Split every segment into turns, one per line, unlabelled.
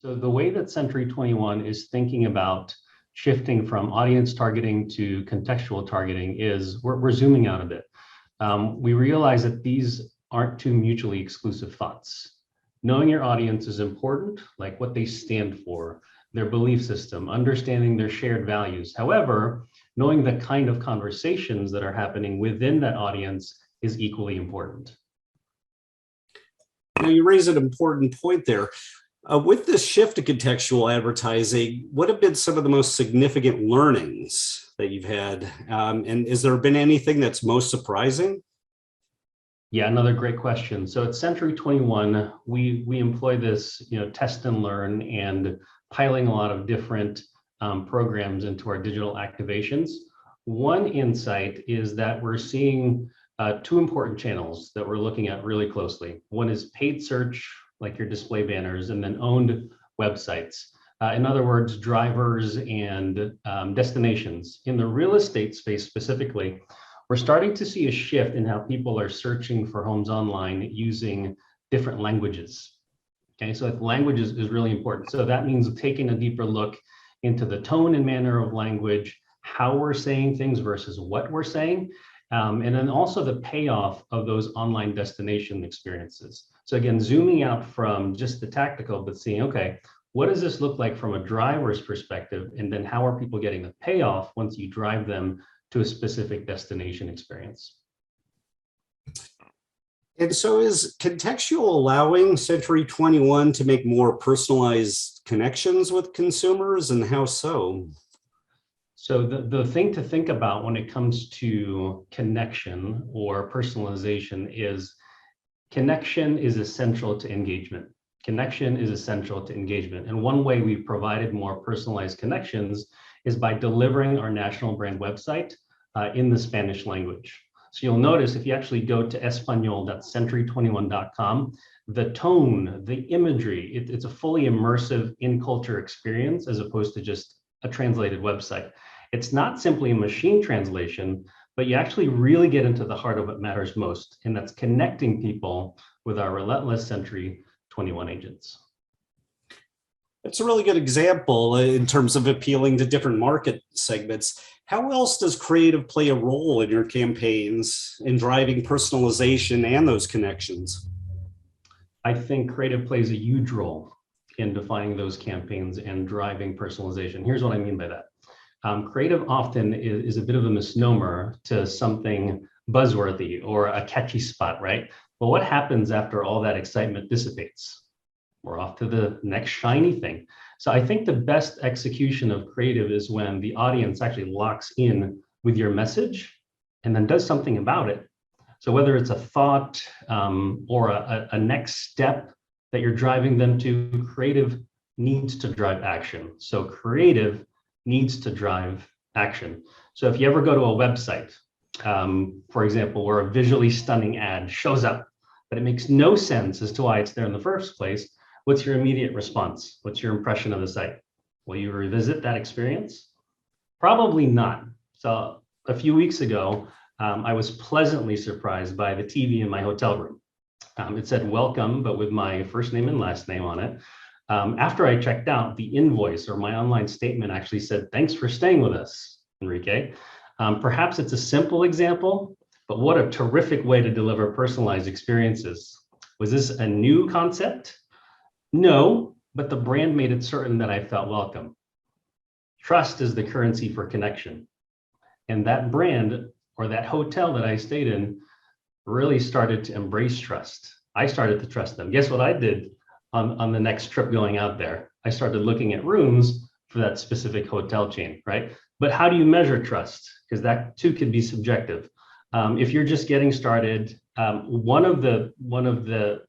So the way that Century 21 is thinking about shifting from audience targeting to contextual targeting is we're zooming out a bit. We realize that these aren't two mutually exclusive thoughts. Knowing your audience is important, like what they stand for, their belief system, understanding their shared values. However, knowing the kind of conversations that are happening within that audience is equally important.
Now, you raise an important point there. With this shift to contextual advertising, what have been some of the most significant learnings that you've had? And has there been anything that's most surprising?
Yeah, another great question. So at Century 21, we employ this, test and learn and piling a lot of different programs into our digital activations. One insight is that we're seeing two important channels that we're looking at really closely. One is paid search, like your display banners, and then owned websites. In other words, drivers and destinations. In the real estate space specifically, we're starting to see a shift in how people are searching for homes online using different languages. Okay, so language is really important. So that means taking a deeper look into the tone and manner of language, how we're saying things versus what we're saying, and then also the payoff of those online destination experiences. So again, zooming out from just the tactical, but seeing, okay, what does this look like from a driver's perspective? And then how are people getting the payoff once you drive them to a specific destination experience?
And so is contextual allowing Century 21 to make more personalized connections with consumers, and how so?
So the thing to think about when it comes to connection or personalization is connection is essential to engagement. Connection is essential to engagement. And one way we've provided more personalized connections is by delivering our national brand website in the Spanish language. So you'll notice if you actually go to espanol.century21.com, the tone, the imagery, it's a fully immersive in-culture experience as opposed to just a translated website. It's not simply a machine translation, but you actually really get into the heart of what matters most, and that's connecting people with our relentless Century 21 agents.
That's a really good example in terms of appealing to different market segments. How else does creative play a role in your campaigns in driving personalization and those connections?
I think creative plays a huge role in defining those campaigns and driving personalization. Here's what I mean by that. Creative often is a bit of a misnomer to something buzzworthy or a catchy spot, right? But what happens after all that excitement dissipates? We're off to the next shiny thing. So I think the best execution of creative is when the audience actually locks in with your message and then does something about it. So whether it's a thought or a next step that you're driving them to, creative needs to drive action. So creative needs to drive action. So if you ever go to a website, for example, where a visually stunning ad shows up, but it makes no sense as to why it's there in the first place, what's your immediate response? What's your impression of the site? Will you revisit that experience? Probably not. So a few weeks ago, I was pleasantly surprised by the TV in my hotel room. It said welcome, but with my first name and last name on it. After I checked out, the invoice or my online statement actually said, thanks for staying with us, Enrique. Perhaps it's a simple example, but what a terrific way to deliver personalized experiences. Was this a new concept? No, but the brand made it certain that I felt welcome. Trust is the currency for connection. And that brand or that hotel that I stayed in really started to embrace trust. I started to trust them. Guess what I did on the next trip going out there? I started looking at rooms for that specific hotel chain, right? But how do you measure trust? Because that too could be subjective. If you're just getting started, one of the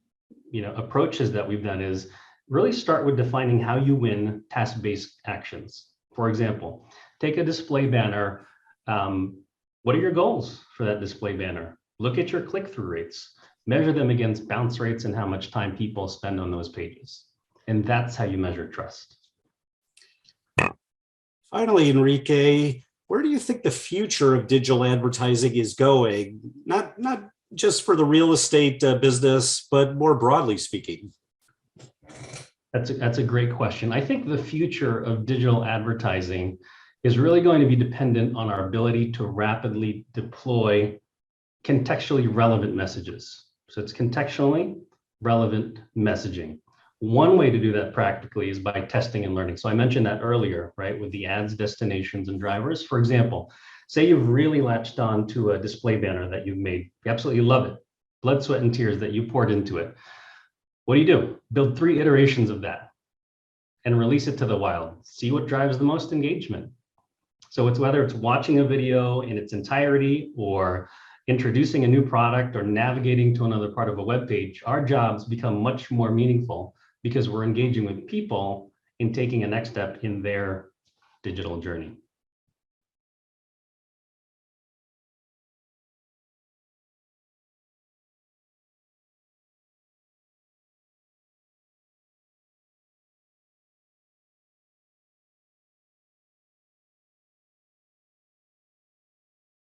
approaches that we've done is really start with defining how you win task-based actions. For example, take a display banner. What are your goals for that display banner? Look at your click-through rates, measure them against bounce rates and how much time people spend on those pages. And that's how you measure trust.
Finally, Enrique, where do you think the future of digital advertising is going? Not just for the real estate business, but more broadly speaking.
That's a great question. I think the future of digital advertising is really going to be dependent on our ability to rapidly deploy contextually relevant messages. So it's contextually relevant messaging. One way to do that practically is by testing and learning. So I mentioned that earlier, right, with the ads, destinations, and drivers. For example, say you've really latched on to a display banner that you've made. You absolutely love it. Blood, sweat, and tears that you poured into it. What do? Build 3 iterations of that and release it to the wild. See what drives the most engagement. So it's whether it's watching a video in its entirety or introducing a new product or navigating to another part of a web page, our jobs become much more meaningful because we're engaging with people in taking a next step in their digital journey.